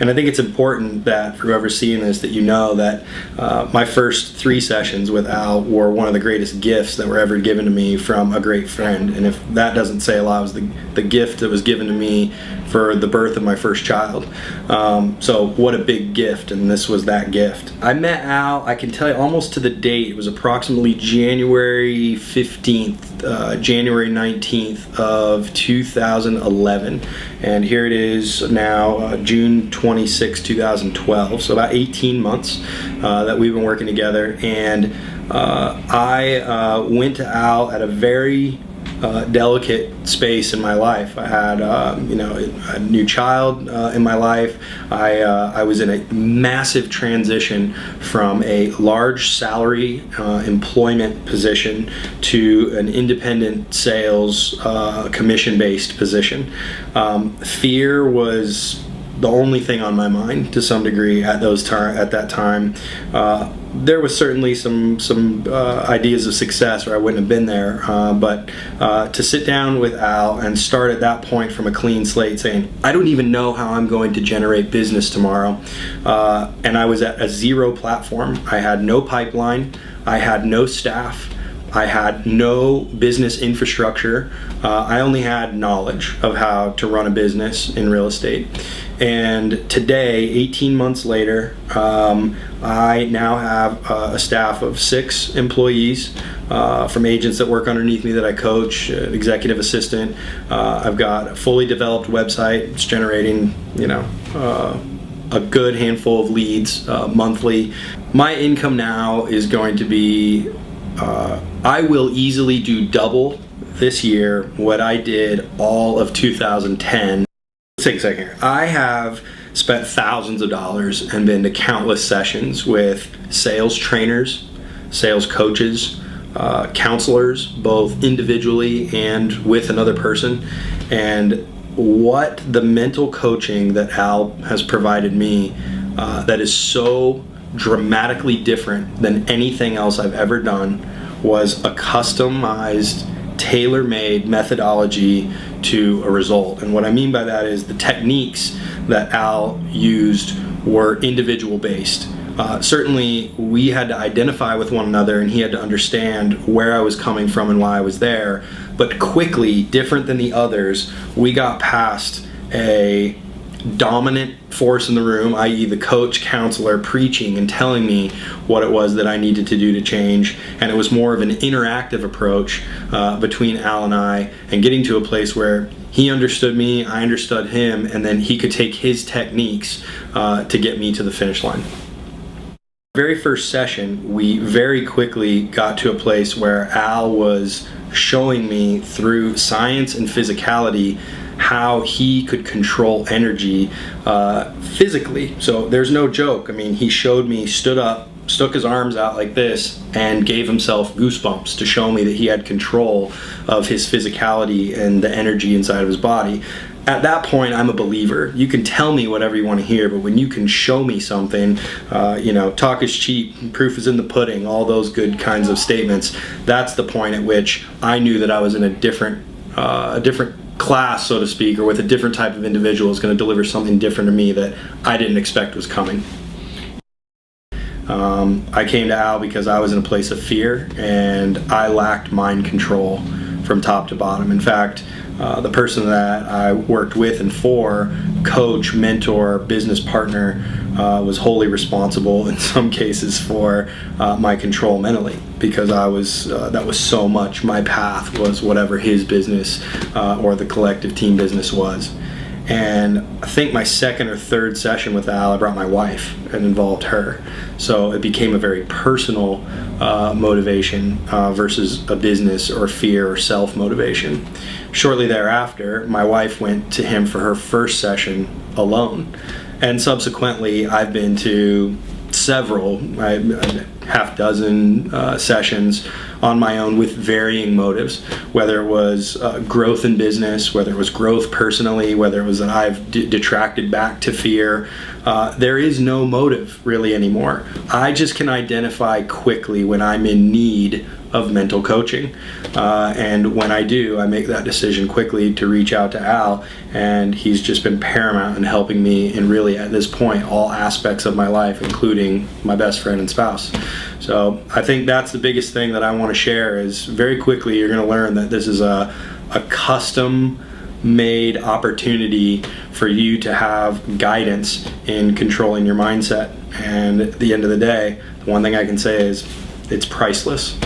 And I think it's important that for whoever's seeing this, that you know that my first 3 sessions with Al were one of the greatest gifts that were ever given to me from a great friend. And if that doesn't say a lot, it was the gift that was given to me for the birth of my first child. So what a big gift, and this was that gift. I met Al, I can tell you almost to the date, it was approximately January 15th, January 19th of 2011. And here it is now, June 26, 2012. So about 18 months that we've been working together. And I went to Al at a very delicate space in my life. I had, a new child in my life. I was in a massive transition from a large salary employment position to an independent sales commission-based position. Fear was the only thing on my mind to some degree at that time. There was certainly some ideas of success, or I wouldn't have been there. But to sit down with Al and start at that point from a clean slate, saying, I don't even know how I'm going to generate business tomorrow. And I was at a zero platform. I had no pipeline. I had no staff. I had no business infrastructure. I only had knowledge of how to run a business in real estate. And today, 18 months later, I now have a staff of 6 employees, from agents that work underneath me that I coach, executive assistant. I've got a fully developed website. It's generating, a good handful of leads monthly. My income now is going to be, I will easily do double this year what I did all of 2010. Let's take a second here. I have spent thousands of dollars and been to countless sessions with sales trainers, sales coaches, counselors, both individually and with another person. And what the mental coaching that Al has provided me that is so dramatically different than anything else I've ever done was a customized, tailor-made methodology to a result. And what I mean by that is the techniques that Al used were individual based. Certainly we had to identify with one another, and he had to understand where I was coming from and why I was there. But quickly, different than the others, we got past a dominant force in the room, i.e. the coach, counselor, preaching and telling me what it was that I needed to do to change. And it was more of an interactive approach between Al and I, and getting to a place where he understood me, I understood him, and then he could take his techniques to get me to the finish line. Very first session, we very quickly got to a place where Al was showing me through science and physicality how he could control energy physically. So there's no joke. I mean, he showed me, stood up, stuck his arms out like this, and gave himself goosebumps to show me that he had control of his physicality and the energy inside of his body. At that point, I'm a believer. You can tell me whatever you want to hear, but when you can show me something, talk is cheap, proof is in the pudding, all those good kinds of statements, that's the point at which I knew that I was in a different class, so to speak, or with a different type of individual is going to deliver something different to me that I didn't expect was coming. I came to Al because I was in a place of fear, and I lacked mind control from top to bottom. In fact, the person that I worked with and for, coach, mentor, business partner, was wholly responsible in some cases for my control mentally, because that was so much. My path was whatever his business or the collective team business was. And I think my second or third session with Al, I brought my wife and involved her. So it became a very personal motivation versus a business or fear or self-motivation. Shortly thereafter, my wife went to him for her first session alone. And subsequently, I've been to several, half dozen sessions on my own with varying motives, whether it was growth in business, whether it was growth personally, whether it was that I've detracted back to fear. There is no motive really anymore. I just can identify quickly when I'm in need of mental coaching. And when I do, I make that decision quickly to reach out to Al, and he's just been paramount in helping me in really, at this point, all aspects of my life, including my best friend and spouse. So I think that's the biggest thing that I want to share is very quickly you're going to learn that this is a custom made opportunity for you to have guidance in controlling your mindset. And at the end of the day, the one thing I can say is it's priceless.